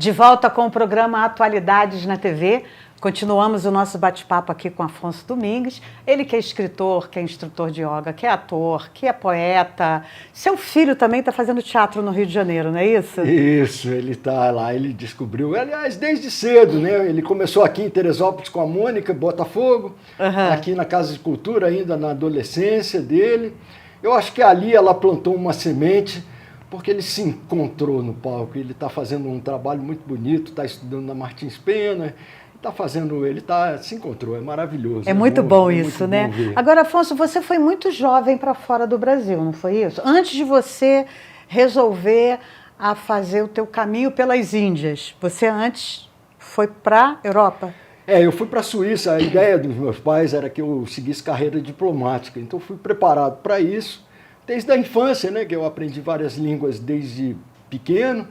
De volta com o programa Atualidades na TV. Continuamos o nosso bate-papo aqui com Afonso Domingues. Ele que é escritor, que é instrutor de yoga, que é ator, que é poeta. Seu filho também está fazendo teatro no Rio de Janeiro, não é isso? Isso, ele está lá, ele descobriu, aliás, desde cedo, né? Ele começou aqui em Teresópolis com a Mônica, Botafogo, aqui na Casa de Cultura, ainda na adolescência dele. Eu acho que ali ela plantou uma semente, porque ele se encontrou no palco. Ele está fazendo um trabalho muito bonito, está estudando na Martins Pena, se encontrou, é maravilhoso. É muito bom isso, muito né? bom. Agora, Afonso, você foi muito jovem para fora do Brasil, não foi isso? Antes de você resolver a fazer o teu caminho pelas Índias, você antes foi para a Europa? Eu fui para a Suíça. A ideia dos meus pais era que eu seguisse carreira diplomática, então fui preparado para isso desde a infância, né? Que eu aprendi várias línguas desde pequeno,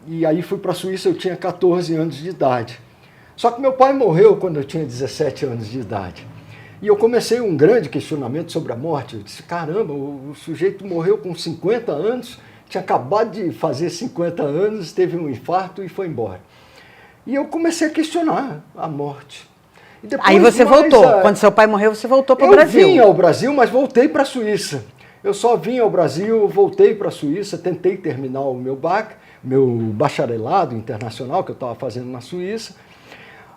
e aí fui para a Suíça, eu tinha 14 anos de idade. Só que meu pai morreu quando eu tinha 17 anos de idade. E eu comecei um grande questionamento sobre a morte. Eu disse, caramba, o sujeito morreu com 50 anos, tinha acabado de fazer 50 anos, teve um infarto e foi embora. E eu comecei a questionar a morte. E depois, aí você voltou. Quando seu pai morreu, você voltou para o Brasil. Eu vim ao Brasil, mas voltei para a Suíça. Eu só vim ao Brasil, voltei para a Suíça, tentei terminar o meu bacharelado internacional que eu estava fazendo na Suíça.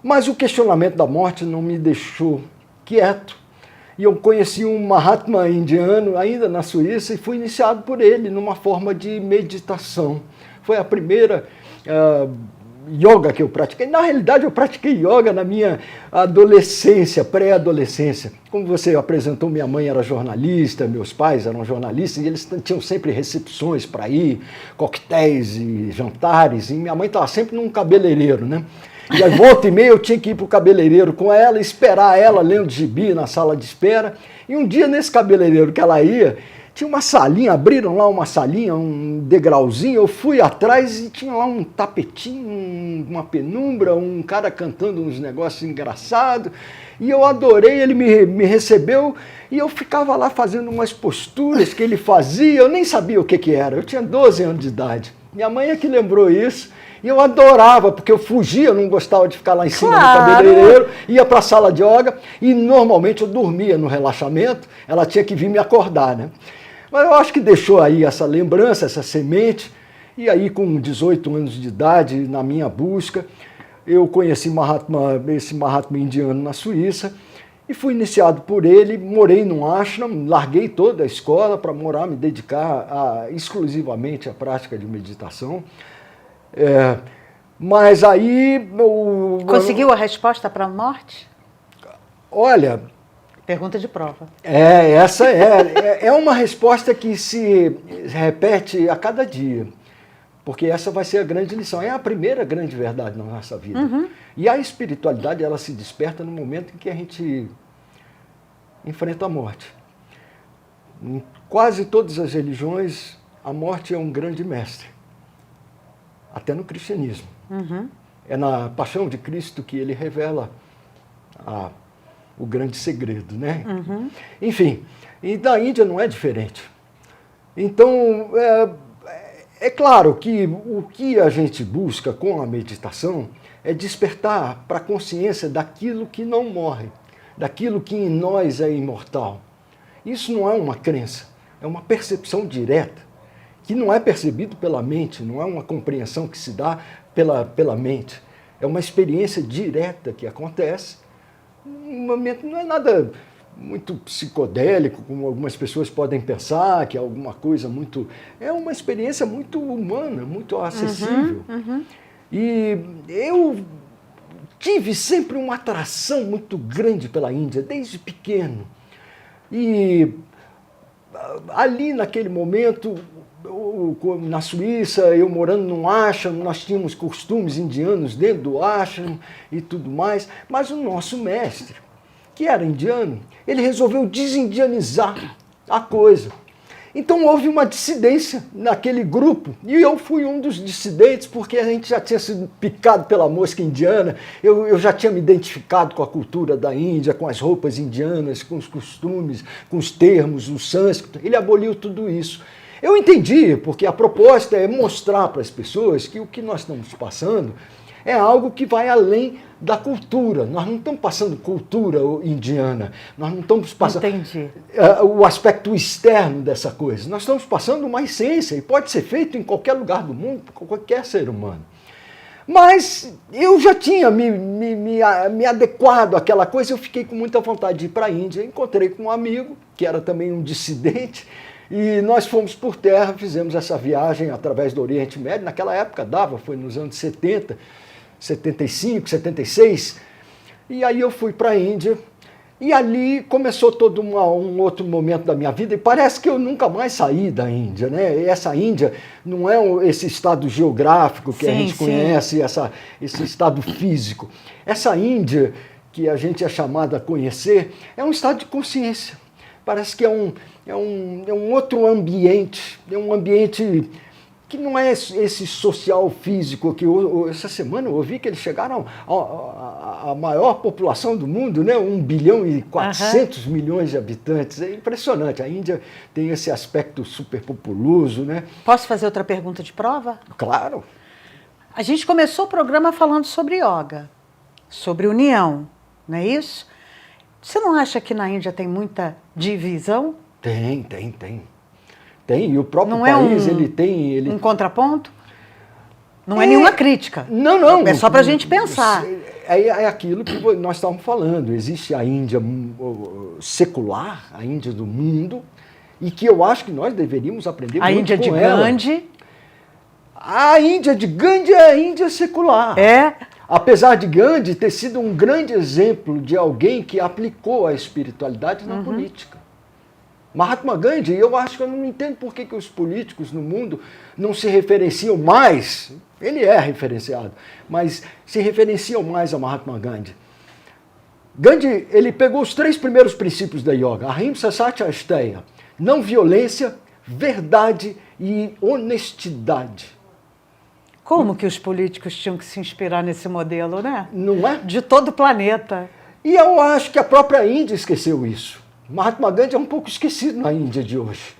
Mas o questionamento da morte não me deixou quieto. E eu conheci um Mahatma indiano ainda na Suíça e fui iniciado por ele numa forma de meditação. Foi a primeira yoga que eu pratiquei. Na realidade, eu pratiquei yoga na minha adolescência, pré-adolescência. Como você apresentou, minha mãe era jornalista, meus pais eram jornalistas, e eles tinham sempre recepções para ir, coquetéis e jantares, e minha mãe estava sempre num cabeleireiro, né? E aí, volta e meia, eu tinha que ir para o cabeleireiro com ela, esperar ela lendo gibi na sala de espera. E um dia, nesse cabeleireiro que ela ia, tinha uma salinha, abriram lá uma salinha, um degrauzinho. Eu fui atrás e tinha lá um tapetinho, uma penumbra, um cara cantando uns negócios engraçados. E eu adorei, ele me recebeu e eu ficava lá fazendo umas posturas que ele fazia. Eu nem sabia o que era, eu tinha 12 anos de idade. Minha mãe é que lembrou isso. E eu adorava, porque eu fugia, eu não gostava de ficar lá em cima do cabeleireiro, ia para a sala de yoga e normalmente eu dormia no relaxamento, ela tinha que vir me acordar, né? Mas eu acho que deixou aí essa lembrança, essa semente, e aí com 18 anos de idade, na minha busca, eu conheci esse Mahatma indiano na Suíça e fui iniciado por ele, morei num ashram, larguei toda a escola para me dedicar exclusivamente à prática de meditação. Mas aí... Conseguiu a resposta para a morte? Olha... Pergunta de prova. Essa é uma resposta que se repete a cada dia. Porque essa vai ser a grande lição. É a primeira grande verdade na nossa vida. E a espiritualidade, ela se desperta no momento em que a gente enfrenta a morte. Em quase todas as religiões, a morte é um grande mestre. Até no cristianismo. É na paixão de Cristo que ele revela o grande segredo, né? Enfim, e da Índia não é diferente. Então, é claro que o que a gente busca com a meditação é despertar para a consciência daquilo que não morre, daquilo que em nós é imortal. Isso não é uma crença, é uma percepção direta, que não é percebido pela mente, não é uma compreensão que se dá pela mente. É uma experiência direta que acontece. Um momento, não é nada muito psicodélico, como algumas pessoas podem pensar, que é alguma coisa muito... É uma experiência muito humana, muito acessível. E eu tive sempre uma atração muito grande pela Índia, desde pequeno. E ali, naquele momento... Na Suíça, eu morando num ashram, nós tínhamos costumes indianos dentro do ashram e tudo mais, mas o nosso mestre, que era indiano, ele resolveu desindianizar a coisa. Então houve uma dissidência naquele grupo, e eu fui um dos dissidentes, porque a gente já tinha sido picado pela mosca indiana, eu já tinha me identificado com a cultura da Índia, com as roupas indianas, com os costumes, com os termos, o sânscrito. Ele aboliu tudo isso. Eu entendi, porque a proposta é mostrar para as pessoas que o que nós estamos passando é algo que vai além da cultura. Nós não estamos passando cultura indiana, nós não estamos passando o aspecto externo dessa coisa. Nós estamos passando uma essência e pode ser feito em qualquer lugar do mundo, por qualquer ser humano. Mas eu já tinha me adequado àquela coisa, eu fiquei com muita vontade de ir para a Índia. Encontrei com um amigo, que era também um dissidente, e nós fomos por terra, fizemos essa viagem através do Oriente Médio. Naquela época dava, foi nos anos 70, 75, 76, e aí eu fui para a Índia, e ali começou todo um outro momento da minha vida, e parece que eu nunca mais saí da Índia, né? E essa Índia não é esse estado geográfico que a gente conhece, esse estado físico. Essa Índia que a gente é chamado a conhecer é um estado de consciência. Parece que é um outro ambiente, é um ambiente que não é esse social físico que essa semana eu ouvi que eles chegaram à maior população do mundo, né? 1 bilhão e 400 milhões de habitantes. É impressionante. A Índia tem esse aspecto superpopuloso, né? Posso fazer outra pergunta de prova? Claro. A gente começou o programa falando sobre yoga, sobre união, não é isso? Você não acha que na Índia tem muita divisão? Tem. Tem, e o próprio país, ele tem... Um contraponto? Não é nenhuma crítica. Não. É só para a gente pensar. É aquilo que nós estávamos falando. Existe a Índia secular, a Índia do mundo, e que eu acho que nós deveríamos aprender muito com ela. A Índia de Gandhi. A Índia de Gandhi é a Índia secular. É. Apesar de Gandhi ter sido um grande exemplo de alguém que aplicou a espiritualidade na política. Mahatma Gandhi, eu acho que eu não entendo por que os políticos no mundo não se referenciam mais, ele é referenciado, mas se referenciam mais a Mahatma Gandhi. Gandhi, ele pegou os 3 primeiros princípios da yoga, Ahimsa, Satya, Asteya, não violência, verdade e honestidade. Como que os políticos tinham que se inspirar nesse modelo, né? Não é? De todo o planeta. E eu acho que a própria Índia esqueceu isso. Mahatma Gandhi é um pouco esquecido na Índia de hoje.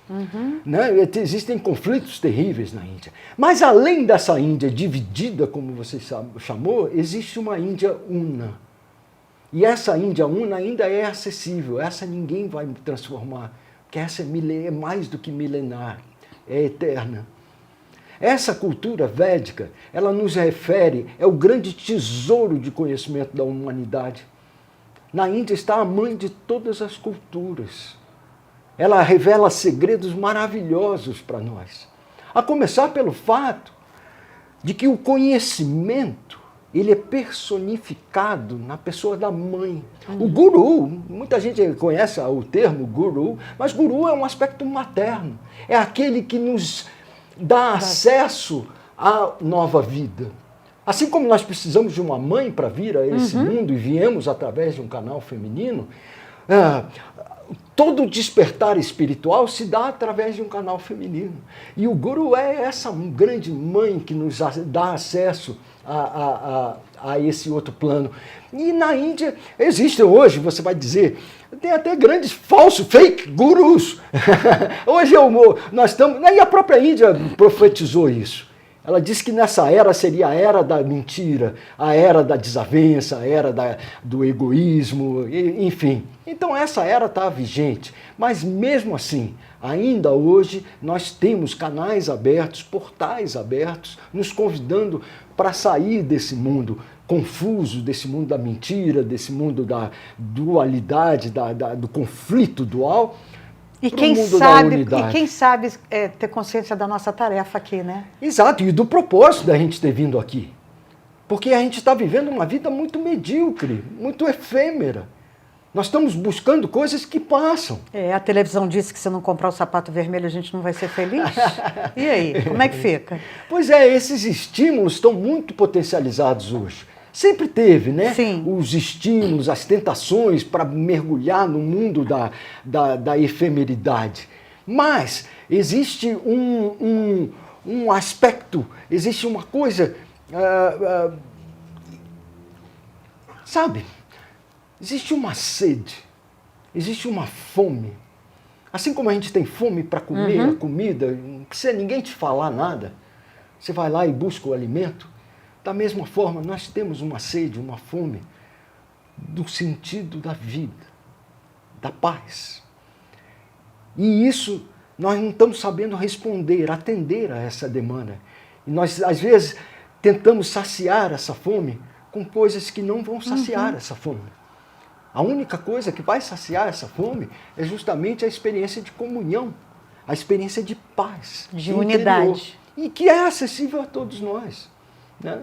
Né? Existem conflitos terríveis na Índia. Mas além dessa Índia dividida, como você chamou, existe uma Índia una. E essa Índia una ainda é acessível. Essa ninguém vai transformar. Porque essa é mais do que milenar. É eterna. Essa cultura védica, ela nos refere, é o grande tesouro de conhecimento da humanidade. Na Índia está a mãe de todas as culturas. Ela revela segredos maravilhosos para nós. A começar pelo fato de que o conhecimento, ele é personificado na pessoa da mãe. O guru, muita gente conhece o termo guru, mas guru é um aspecto materno. É aquele que nos dá acesso à nova vida. Assim como nós precisamos de uma mãe para vir a esse mundo e viemos através de um canal feminino, todo o despertar espiritual se dá através de um canal feminino. E o Guru é essa grande mãe que nos dá acesso a esse outro plano. E na Índia existem hoje, você vai dizer, tem até grandes falsos, fake gurus. Hoje nós estamos... E a própria Índia profetizou isso. Ela disse que nessa era seria a era da mentira, a era da desavença, a era do egoísmo, enfim. Então essa era está vigente, mas mesmo assim, ainda hoje nós temos canais abertos, portais abertos, nos convidando para sair desse mundo confuso, desse mundo da mentira, desse mundo da dualidade, do conflito dual. E quem sabe ter consciência da nossa tarefa aqui, né? Exato, e do propósito da gente ter vindo aqui. Porque a gente está vivendo uma vida muito medíocre, muito efêmera. Nós estamos buscando coisas que passam. A televisão disse que se não comprar o sapato vermelho a gente não vai ser feliz. E aí, como é que fica? Pois é, esses estímulos estão muito potencializados hoje. Sempre teve, né? Sim. Os estímulos, as tentações para mergulhar no mundo da efemeridade. Mas existe um aspecto, existe uma coisa, sabe? Existe uma sede, existe uma fome Assim como a gente tem fome para comer a comida, não precisa ninguém te falar nada, você vai lá e busca o alimento, da mesma forma nós temos uma sede, uma fome do sentido da vida, da paz. E isso nós não estamos sabendo responder, atender a essa demanda. E nós, às vezes, tentamos saciar essa fome com coisas que não vão saciar essa fome. A única coisa que vai saciar essa fome é justamente a experiência de comunhão, a experiência de paz, de unidade. E que é acessível a todos nós, né?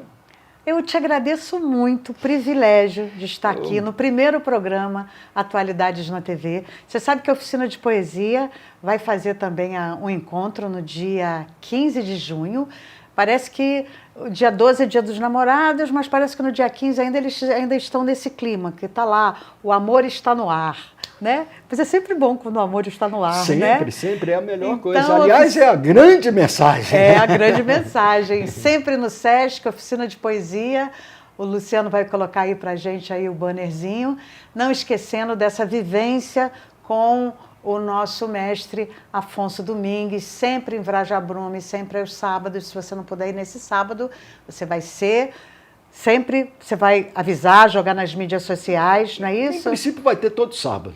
Eu te agradeço muito o privilégio de estar aqui no primeiro programa Atualidades na TV. Você sabe que a Oficina de Poesia vai fazer também um encontro no dia 15 de junho. Parece que o dia 12 é dia dos namorados, mas parece que no dia 15 eles ainda estão nesse clima, que está lá, o amor está no ar, né? Mas é sempre bom quando o amor está no ar, sempre, né? Sempre é a melhor então, coisa. Aliás, é a grande mensagem. É a grande mensagem. Sempre no SESC, Oficina de Poesia. O Luciano vai colocar aí pra gente aí o bannerzinho. Não esquecendo dessa vivência com o nosso mestre Afonso Domingues, sempre em Vrajabrume, sempre aos sábados. Se você não puder ir nesse sábado, você vai sempre, você vai avisar, jogar nas mídias sociais, não é isso? Em princípio vai ter todo sábado.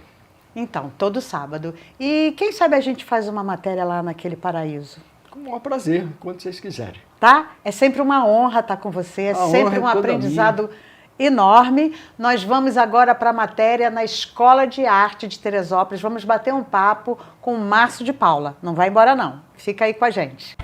Então, todo sábado. E quem sabe a gente faz uma matéria lá naquele paraíso? Com o maior prazer, quando vocês quiserem. Tá? É sempre uma honra estar com você, é sempre um aprendizado enorme. Nós vamos agora para a matéria na Escola de Arte de Teresópolis. Vamos bater um papo com o Márcio de Paula. Não vai embora não. Fica aí com a gente.